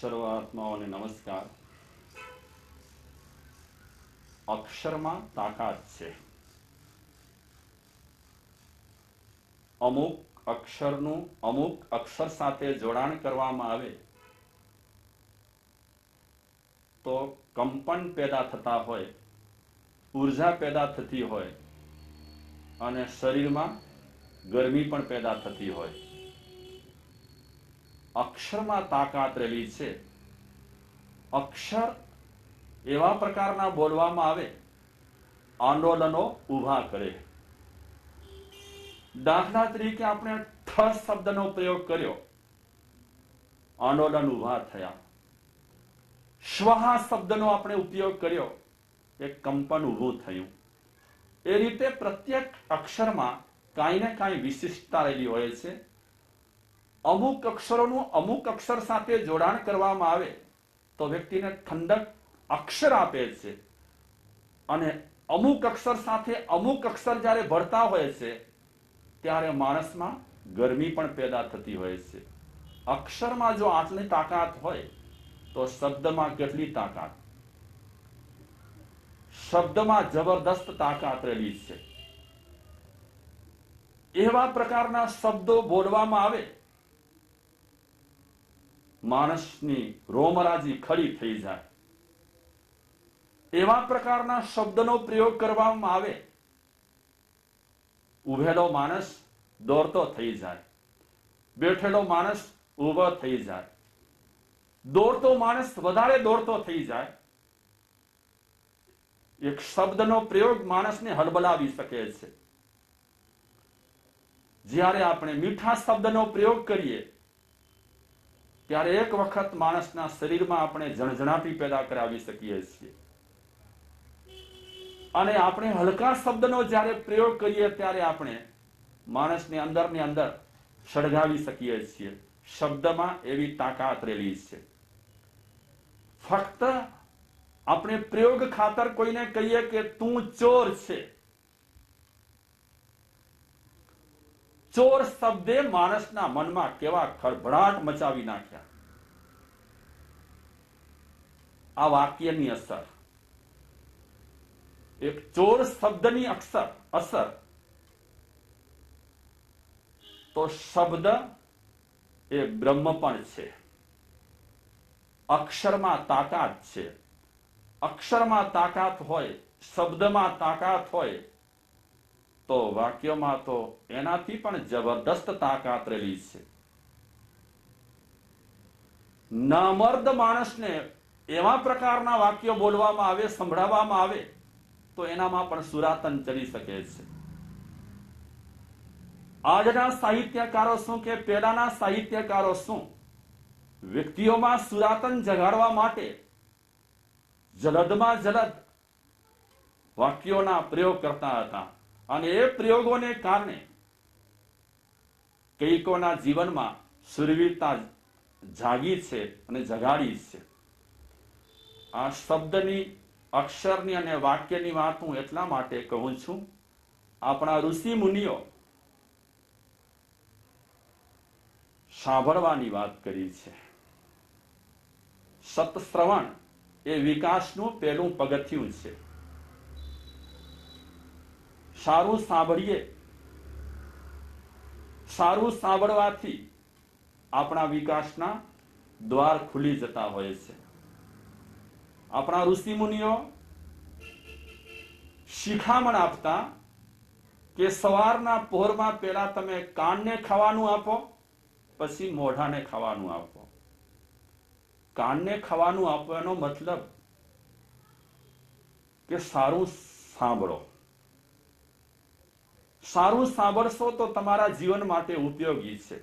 સર્વ આત્માઓને નમસ્કાર. અક્ષરમાં તાકાત છે. અમુક અક્ષરનું અમુક અક્ષર સાથે જોડાણ કરવામાં આવે તો કંપન પેદા થતા હોય, ઉર્જા પેદા થતી હોય અને શરીરમાં ગરમી પણ પેદા થતી હોય. અક્ષરમાં તાકાત રહેલી છે. અક્ષર એવા પ્રકારના બોલવામાં આવે, આંદોલનો ઊભા કરે. દાખલા તરીકે આપણે ઠ શબ્દનો પ્રયોગ કર્યો, આંદોલન ઊભા થયા. શ્વાહ શબ્દનો આપણે ઉપયોગ કર્યો, એક કંપન ઊભું થયું. એ રીતે પ્રત્યેક અક્ષરમાં કાંઈ ને કાંઈ વિશિષ્ટતા રહેલી હોય છે. અમુક અક્ષરોનું અમુક અક્ષર સાથે જોડાણ કરવામાં આવે તો વ્યક્તિને ઠંડક અક્ષર આપે છે, અને અમુક અક્ષર સાથે અમુક અક્ષર જ્યારે ભળતા હોય છે ત્યારે માણસમાં ગરમી પણ પેદા થતી હોય છે. અક્ષરમાં જો આટલી તાકાત હોય તો શબ્દમાં કેટલી તાકાત, શબ્દમાં જબરદસ્ત તાકાત રહેલી છે. એવા પ્રકારના શબ્દો બોલવામાં આવે, માણસની રોમરાજી ખડી થઈ જાય. એવા પ્રકારના શબ્દનો પ્રયોગ કરવામાં આવે, ઉભેલો માણસ દોડતો થઈ જાય, બેઠેલો માણસ ઊભો થઈ જાય, દોડતો માણસ વધારે દોડતો થઈ જાય. એક શબ્દનો પ્રયોગ માણસને હલબલાવી શકે છે. જ્યારે આપણે મીઠા શબ્દનો પ્રયોગ કરીએ ત્યારે એક વખત માણસના શરીરમાં આપણે ઝણઝણાટી પેદા કરાવી શકીએ છીએ, અને આપણે હલકા શબ્દનો જ્યારે પ્રયોગ કરીએ ત્યારે આપણે માણસની અંદરની અંદર સળગાવી શકીએ છીએ. શબ્દમાં એવી તાકાત રહેલી છે. ફક્ત આપણે પ્રયોગ ખાતર કોઈને કહીએ કે તું ચોર છે, ચોર શબ્દે માણસના મનમાં કેવા ખળભળાટ મચાવી નાખ્યા. આ વાક્યની અસર, એક ચોર શબ્દની અસર, તો શબ્દ એ બ્રહ્મ પણ છે. અક્ષરમાં તાકાત છે. અક્ષરમાં તાકાત હોય, શબ્દમાં તાકાત હોય તો વાક્યમાં તો એનાથી પણ જબરદસ્ત તાકાત રહેલી છે. નામર્દ માણસને એવા પ્રકારના વાક્યો બોલવામાં આવે, સંભળાવવામાં આવે તો એનામાં પણ સુરાતન ચડી શકે છે. આજના સાહિત્યકારો શું કે પેલાના સાહિત્યકારો શું, વ્યક્તિઓમાં સુરાતન જગાડવા માટે જલદમાં જલદ વાક્યોના પ્રયોગ કરતા હતા, અને એ પ્રયોગોને કારણે કઈકોના જીવનમાં સુરવીરતા જાગી છે અને જગાડી છે. આ શબ્દની, અક્ષરની અને વાક્યની વાત હું એટલા માટે કહું છું, આપણા ઋષિ મુનિઓ સાંભળવાની વાત કરી છે. સતશ્રવણ એ વિકાસનું પહેલું પગથિયું છે. સારું સાંભળીએ, સારું સાંભળવાથી આપણા વિકાસના દ્વાર ખુલી જતા હોય છે. આપણા ઋષિ મુનિઓ શિખામણ આપતા કે સવારના પહોરમાં પહેલા તમે કાનને ખાવાનું આપો, પછી મોઢાને ખાવાનું આપો. કાનને ખાવાનું આપો એનો મતલબ કે સારું સાંભળો. સારું સાંભળશો તો તમારા જીવન માટે ઉપયોગી છે.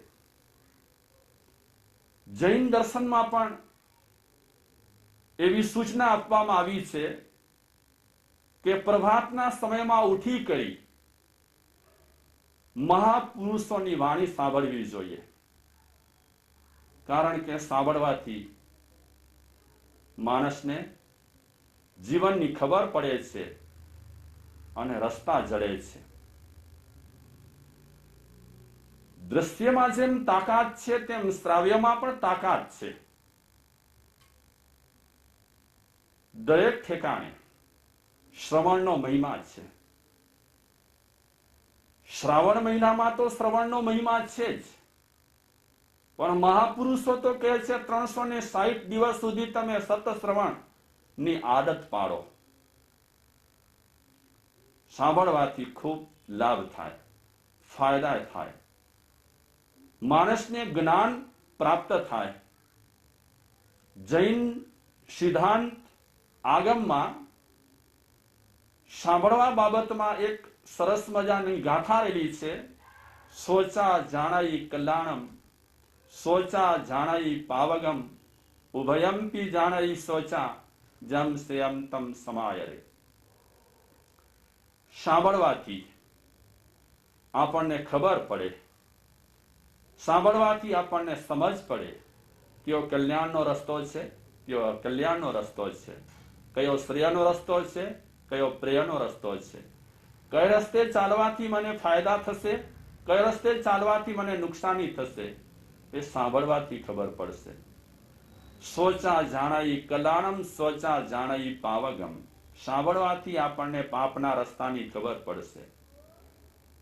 જૈન દર્શનમાં પણ એવી સૂચના આપવામાં આવી છે કે પ્રભાતના સમયમાં ઉઠી કરી મહાપુરુષોની વાણી સાંભળવી જોઈએ, કારણ કે સાંભળવાથી માણસને જીવનની ખબર પડે છે અને રસ્તા જડે છે. દ્રશ્યમાં જેમ તાકાત છે તેમ શ્રાવ્યમાં પણ તાકાત છે. દરેક ઠેકાણે શ્રવણનો મહિમા છે. શ્રાવણ મહિનામાં તો શ્રવણનો મહિમા છે જ, પણ મહાપુરુષો તો કહે છે 360 દિવસ સુધી તમે સત શ્રવણ ની આદત પાડો. સાંભળવાથી ખૂબ લાભ થાય, ફાયદા થાય, માણસને જ્ઞાન પ્રાપ્ત થાય. જૈન સિદ્ધાંત આગમમાં સાંભળવા બાબતમાં એક સરસ મજાની ગાથા રહેલી છે. સોચા જાણાઈ કલ્યાણમ, સોચા જાણાઈ પાવગમ, ઉભયંપી જાણાઈ સોચા, જમ સેયમ તમ સમાયરે. સાંભળવાથી આપણને ખબર પડે, સાંભળવાથી આપણને સમજ પડે કયો કલ્યાણનો રસ્તો છે, કયો કલ્યાણનો રસ્તો છે, કયો શ્રેયનો રસ્તો છે, કયો પ્રેયનો રસ્તો છે, કઈ રસ્તે ચાલવાથી મને ફાયદા થશે, કઈ રસ્તે ચાલવાથી મને નુકસાની થશે, એ સાંભળવાથી ખબર પડશે. સોચા જાણાઈ કલ્યાણમ, સોચા જાણાઈ પાવગમ. સાંભળવાથી આપણને પાપના રસ્તાની ખબર પડશે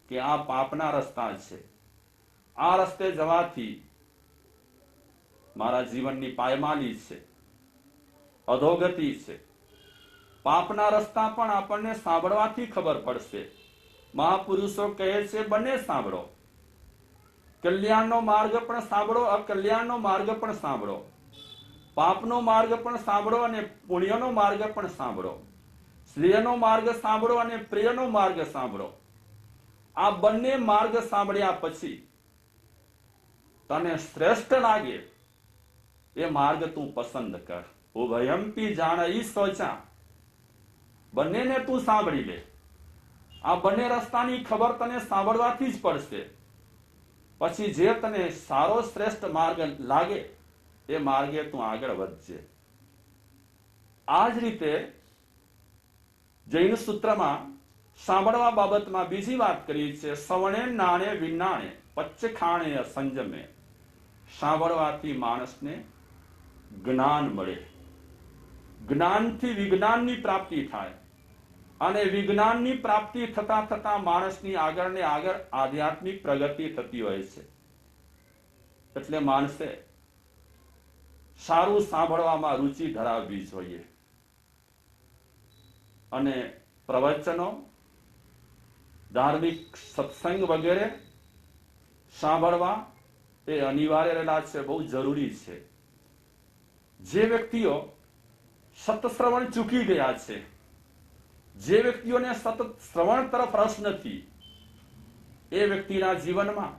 કે આ પાપના રસ્તા છે, આ રસ્તે જવાથી મારા જીવનની પાયમાલી છે, અધોગતિ છે. પાપના રસ્તા પણ આપણને સાંભળવાથી ખબર પડશે. મહાપુરુષો કહે છે બંને સાંભળો, કલ્યાણનો માર્ગ પણ સાંભળો, અકલ્યાણનો માર્ગ પણ સાંભળો, પાપનો માર્ગ પણ સાંભળો અને પુણ્યનો માર્ગ પણ સાંભળો, શ્રેયનો માર્ગ સાંભળો અને પ્રિયનો માર્ગ સાંભળો. આ બંને માર્ગ સાંભળ્યા પછી તને શ્રેષ્ઠ લાગે એ માર્ગ તું પસંદ કર. ઉભયંપી જાણઈ સોચા. બંનેને તું સાંભળી લે. આ બંને રસ્તાની ખબર તને સાંભળવાથી જ પડશે. પછી જે તને સારો શ્રેષ્ઠ માર્ગ લાગે એ માર્ગે તું આગળ વધજે. આ જ રીતે જૈન સૂત્રમાં સાંભળવા બાબતમાં બીજી વાત કરી છે. સવણે નાણે વિનાણે પચ્ચ ખાણે સંજમે. સાંભળવાથી માણસને જ્ઞાન મળે, જ્ઞાનથી વિજ્ઞાનની પ્રાપ્તિ થાય અને વિજ્ઞાનની પ્રાપ્તિ થતા થતા માણસની આગળ ને આગળ આધ્યાત્મિક પ્રગતિ થતી હોય છે. એટલે માણસે સારું સાંભળવામાં રુચિ ધરાવવી જોઈએ અને પ્રવચનો, ધાર્મિક સત્સંગ વગેરે સાંભળવા એ અનિવાર્ય રહેલા છે, બહુ જરૂરી છે. જે વ્યક્તિઓ સતશ્રવણ ચૂકી ગયા છે, જે વ્યક્તિઓને સતત શ્રવણ તરફ રસ નથી, એ વ્યક્તિના જીવનમાં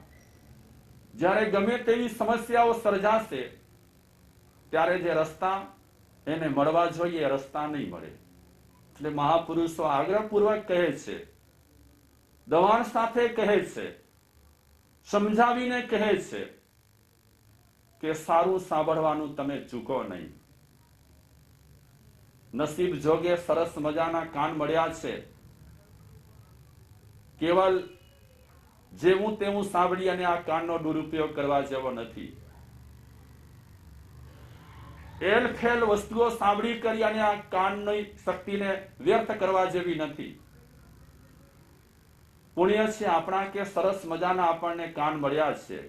જ્યારે ગમે તેવી સમસ્યાઓ સર્જાશે ત્યારે જે રસ્તા એને મળવા જોઈએ એ રસ્તા નહીં મળે. એટલે મહાપુરુષો આગ્રહપૂર્વક કહે છે, દવાણ સાથે કહે છે, સમજાવીને કહે છે કે સારું સાંભળવાનું તમે ચૂકો નહીં. નસીબ જોગે સરસ મજાના કાન મળ્યા છે, કેવલ જેવું તેવું સાંભળી અને આ કાનનો દુરુપયોગ કરવા જેવો નથી. એલફેલ વસ્તુઓ સાંભળી કરી અને આ કાનની શક્તિને વ્યર્થ કરવા જેવી નથી. પુણ્ય છે આપણા કે સરસ મજાના આપણને કાન મળ્યા છે.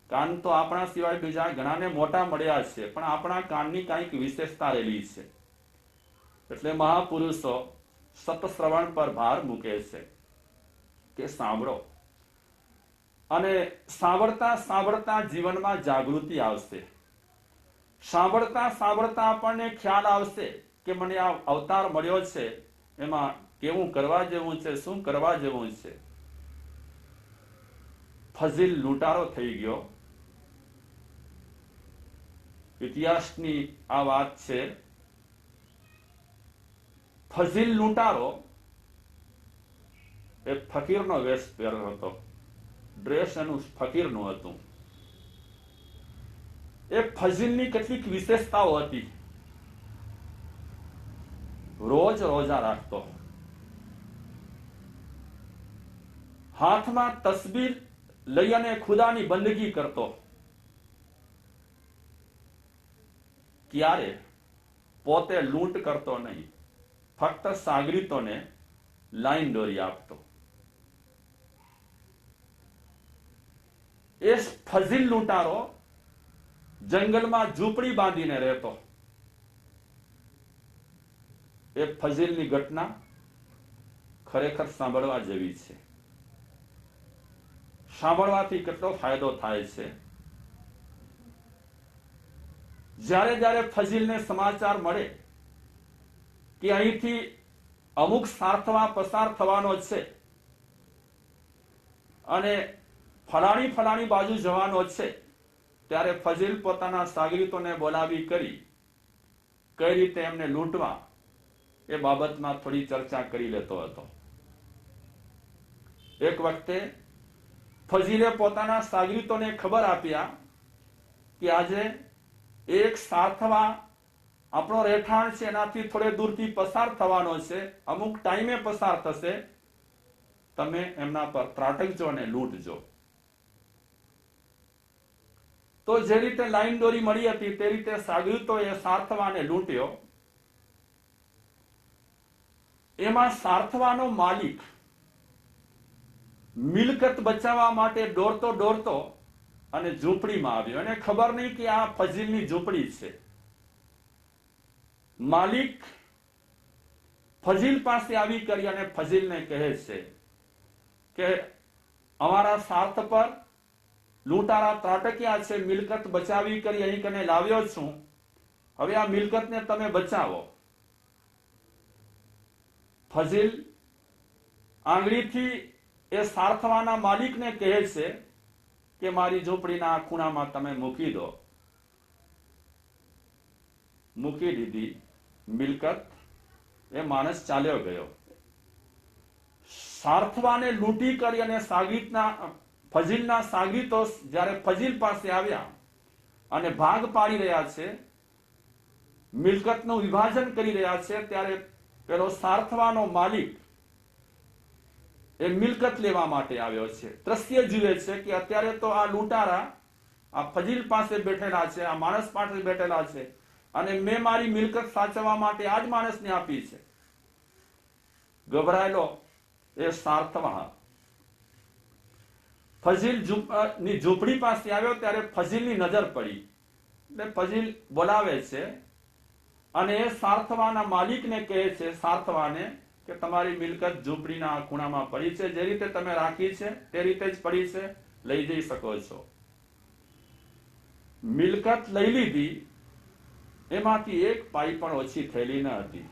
કાન તો આપણા સિવાય બીજા ઘણાને મોટા મળ્યા છે, પણ આપણા કાનની કંઈક વિશેષતા રહેલી છે. એટલે મહાપુરુષો સતશ્રવણ પર ભાર મૂકે છે કે સાંભળો, અને સાંભળતા સાંભળતા જીવનમાં જાગૃતિ આવશે. સાંભળતા સાંભળતા આપણને ખ્યાલ આવશે કે મને આ અવતાર મળ્યો છે, એમાં કેવું કરવા જેવું છે, શું કરવા જેવું છે. ફઝીલ લૂંટારો થઈ ગયો. ઇતિહાસની આ વાત છે. ફઝીલ લૂંટારો એ ફકીરનો વેશ પહેર્યો હતો, ડ્રેસ એનું ફકીરનું હતું. એ ફઝીલની કેટલીક વિશેષતાઓ હતી. રોજ રોજા રાખતો, હાથમાં તસબીર લઈ અને ખુદાની બંદગી કરતો. ક્યારે? પોતે લૂંટ કરતો નહીં, ફક્ત સાગરીતોને લાઈન દોરી આપતો. એ ફઝીલ લૂંટારો જંગલમાં ઝૂંપડી બાંધીને રહેતો. એ ફઝીલની ઘટના ખરેખર સાંભળવા જેવી છે. સાંભળવાથી કેટલો ફાયદો થાય છે. જ્યારે જ્યારે ફઝીલને સમાચાર મળે કે અહીંથી અમુક સાર્થવા પસાર થવાનો છે અને ફલાણી બાજુ જવાનો છે, ત્યારે ફઝીલ પોતાના સાગરીતોને બોલાવી કરી કઈ રીતે એમને લૂંટવા એ બાબતમાં થોડી ચર્ચા કરી લેતો હતો. એક વખતે ફઝીલે પોતાના સાગરીતોને ખબર આપ્યા કે આજે એક સાર્થવા આપણો રહેઠાણ છે એનાથી થોડે દૂરથી પસાર થવાનો છે, અમુક ટાઈમે પસાર થશે, તમે એમના પર ત્રાટકજો અને લૂંટજો. તો જે રીતે લાઈન દોરી મળી હતી તે રીતે સાગરીતોએ સાર્થવાને લૂંટ્યો. એમાં સાર્થવાનો માલિક મિલકત બચાવવા માટે દોડતો અને ઝૂંપડીમાં આવ્યો. એને ખબર નહીં કે આ ફઝીલની ઝૂંપડી છે. માલિક ફઝીલ પાસે આવી કરી અને ફઝીલને કહે છે કે અમારા સાર્થ પર લૂંટારા ત્રાટક્યા છે, મિલકત બચાવી કરી અહીં કને લાવ્યો છું, હવે આ મિલકતને તમે બચાવો. ફઝીલ આંગળીથી એ સાર્થવાના માલિકને કહે છે કે મારી ઝૂંપડીના ખૂણામાં તમે મૂકી દો. મૂકી દીધી મિલકત. એ માણસ ચાલ્યો ગયો. સાર્થવાને લૂંટી કરી અને ફઝીલના સાગરીતો જ્યારે ફઝીલ પાસે આવ્યા અને ભાગ પાડી રહ્યા છે, મિલકતનું વિભાજન કરી રહ્યા છે, ત્યારે પેલો સાર્થવાનો માલિક એ મિલકત લેવા માટે આવ્યો છે. દ્રશ્ય જુએ છે કે અત્યારે તો આ લૂંટારા આ ફઝીલ પાસે બેઠેલા છે, આ માણસ પાસે બેઠેલા છે અને મેં મારી મિલકત સાચવવા માટે આ જ માણસને આપી છે. ગભરાયેલો એ સાર્થવા ફઝીલ ની ઝૂંપડી પાસે આવ્યો ત્યારે ફઝીલની નજર પડી. એટલે ફઝીલ બોલાવે છે અને એ સાર્થવાના માલિકને કહે છે, સાર્થવાને, કે તમારી મિલકત ઝૂંપડીના ખૂણામાં પડી છે, જે રીતે તમે રાખી છે તે રીતે જ પડી છે, લઈ જઈ શકો છો. મિલકત લઈ લીધી. એમાંથી એક પાઈ પણ ઓછી થયેલી ન હતી.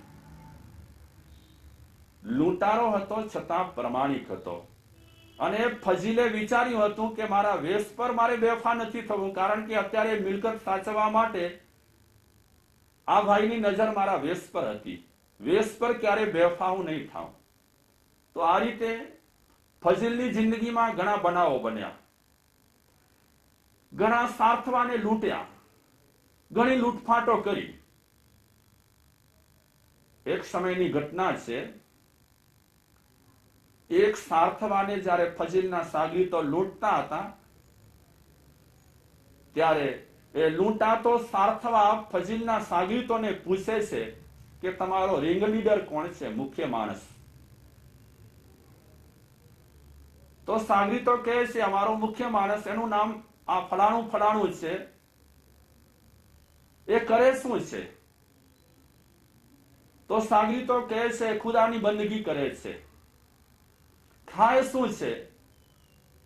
લૂંટારો હતો છતાં પ્રમાણિક હતો. અને ફઝીલે વિચાર્યું હતું કે મારા વેશ પર મારે બેવફા નથી થવું, કારણ કે અત્યારે મિલકત સાચવવા માટે આ ભાઈની નજર મારા વેશ પર હતી. વેશ પર ક્યારે બેવફા હું નહીં થાઉં. તો આ રીતે ફઝીલની જિંદગીમાં ઘણા બનાવો બન્યા. ઘણા સાર્થવાને લૂંટ્યા, ઘણી લૂંટફાટો કરી. એક સમયની ઘટના છે. એક સાર્થવાને જ્યારે ફઝીલના સાગરીતો લૂંટતા હતા ત્યારે એ લૂંટાતો સાર્થવા ફઝીલના સાગરીતોને પૂછે છે કે તમારો રિંગ લીડર કોણ છે, મુખ્ય માણસ? તો સાગરીતો કહે છે અમારો મુખ્ય માણસ, એનું નામ આ ફલાણું છે, એ કરે શું છે? તો સાગરીતો કહે છે ખુદાની બંદગી કરે છે. ખાય શું છે?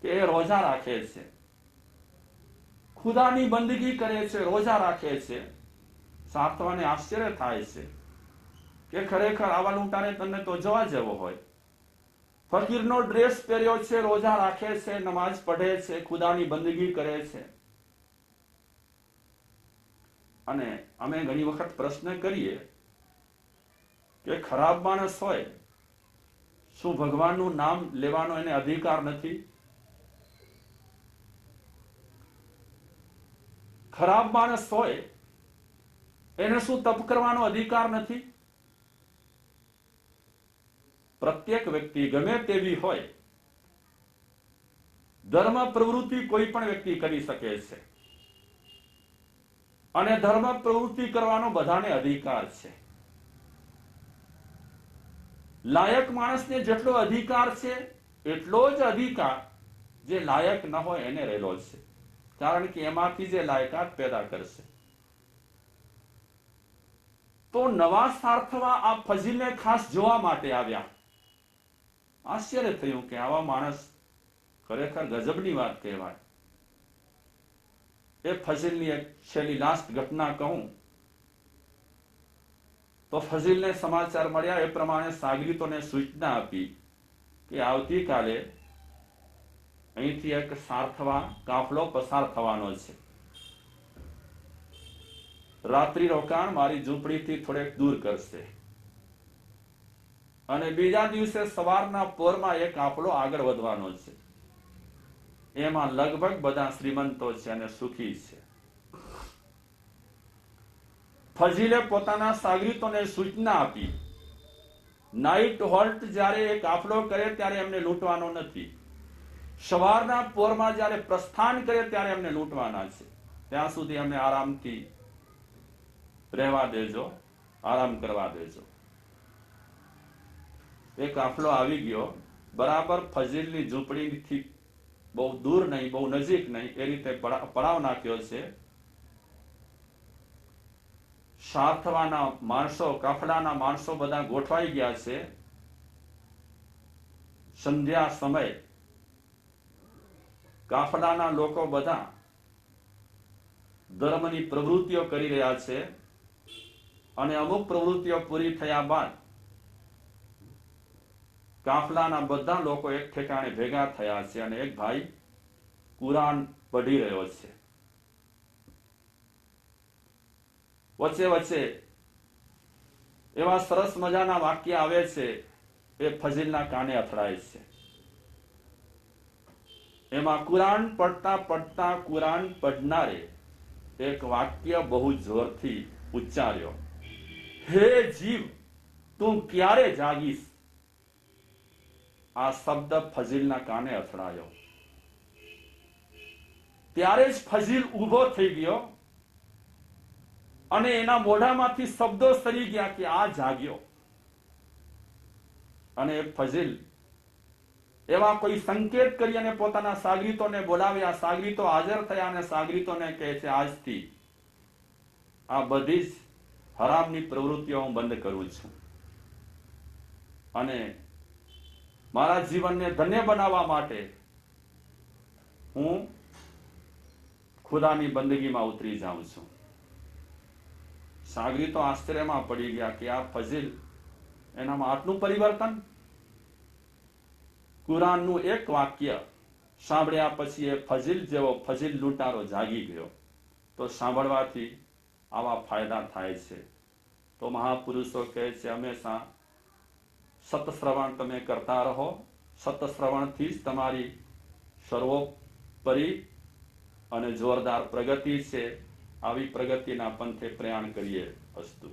કે એ રોજા રાખે છે. ખુદાની બંદગી કરે છે, રોજા રાખે છે. સાર્થવાને આશ્ચર્ય થાય છે કે ખરેખર આવા લૂંટાને તમને તો જોવા જેવો હોય. ફકીરનો ડ્રેસ પહેર્યો છે, રોજા રાખે છે, નમાઝ પઢે છે, ખુદાની બંદગી કરે છે. અને અમે ઘણી વખત પ્રશ્ન કરીએ કે ખરાબ માણસ હોય, શું ભગવાનનું નામ લેવાનો એને અધિકાર નથી? ખરાબ માણસ હોય એને શું તપ કરવાનો અધિકાર નથી? પ્રત્યેક વ્યક્તિ ગમે તેવી હોય, ધર્મ પ્રવૃત્તિ કોઈ પણ વ્યક્તિ કરી શકે છે. અને ધર્મ પ્રવૃત્તિ કરવાનો બધાને અધિકાર છે. લાયક માણસને જેટલો અધિકાર છે એટલો જ અધિકાર જે લાયક ન હોય એને રહેલો છે, કારણ કે એમાંથી જે લાયકાત પેદા કરશે. તો નવા સાર્થવા આ ફજીલને ખાસ જોવા માટે આવ્યા. આશ્ચર્ય થયું કે આવા માણસ ખરેખર ગજબની વાત કહેવાય. એ ફજીલની એક છેલ્લી લાસ્ટ ઘટના કહું તો ફજીલને સમાચાર મળ્યા એ પ્રમાણે સાગરીતોને સૂચના આપી કે આવતીકાલે અહીંથી એક સાર્થવા કાફલો પસાર થવાનો છે. રાત્રિ રોકાણ મારી ઝૂંપડીથી થોડેક દૂર કરશે અને બીજા દિવસે સવારના પોરમાં એ કાફલો આગળ વધવાનો છે. એમાં લગભગ બધા શ્રીમંતો છે અને સુખી છે. ફજીલે પોતાના સાગરીતોને સૂચના આપી, નાઇટ હોલ્ટ જ્યારે એ કાફલો કરે ત્યારે એમને લૂંટવાનો નથી. સવારના પોરમાં જ્યારે પ્રસ્થાન કરે ત્યારે એમને લૂંટવાના છે. ત્યાં સુધી એમને આરામથી રહેવા દેજો, આરામ કરવા દેજો. એ કાફલો આવી ગયો. બરાબર ફજીલની ઝૂંપડીથી બહુ દૂર નહીં, બહુ નજીક નહીં, એ રીતે પડાવ નાખ્યો છે. સાર્થવાના માણસો, કાફલાના માણસો બધા ગોઠવાઈ ગયા છે. સંધ્યા સમય કાફલાના લોકો બધા ધર્મની પ્રવૃત્તિઓ કરી રહ્યા છે અને અમુક પ્રવૃત્તિઓ પૂરી થયા બાદ કાફલાના બધા લોકો એક ઠેકાણે ભેગા થયા છે અને એક ભાઈ કુરાન પઢી રહ્યો છે. વચ્ચે વચ્ચે એવા સરસ મજાના વાક્ય આવે છે, એ ફજીલના કાને અથડાય છે. એમાં કુરાન પડતા પડતા કુરાન પડનારે એક વાક્ય બહુ જોરથી ઉચ્ચાર્યો, હે જીવ તું ક્યારે જાગીશ. આ શબ્દ ફજીલના કાને અથડાયો. ત્યારે જ ફજીલ ઊભો થઈ ગયો અને એના મોઢામાંથી શબ્દો સરી ગયા કે આ જાગ્યો. અને ફજીલ એવા કોઈ સંકેત કરી અને પોતાના સાગરીતોને બોલાવ્યા. સાગરીતો હાજર થયા અને સાગરીતોને કહે છે, આજથી આ બધી જ હરામની પ્રવૃત્તિઓ હું બંધ કરું છું અને મારા જીવનને ધન્ય બનાવવા માટે હું ખુદાની બંદગીમાં ઉતરી જાઉં છું. સાગરીતો આશ્ચર્યમાં પડી ગયા કે આ ફજીલ, એનામાં આટલું પરિવર્તન. કુરાનનું એક વાક્ય સાંભળ્યા પછી એ ફજીલ જેવો ફજીલ લૂંટારો જાગી ગયો. તો સાંભળવાથી આવા ફાયદા થાય છે. તો મહાપુરુષો કહે છે, હંમેશા સતશ્રવણ તમે કરતા રહો. સતશ્રવણથી જ તમારી સર્વોપરી અને જોરદાર પ્રગતિ છે. આવી પ્રગતિના પંથે પ્રયાણ કરીએ. અસ્તુ.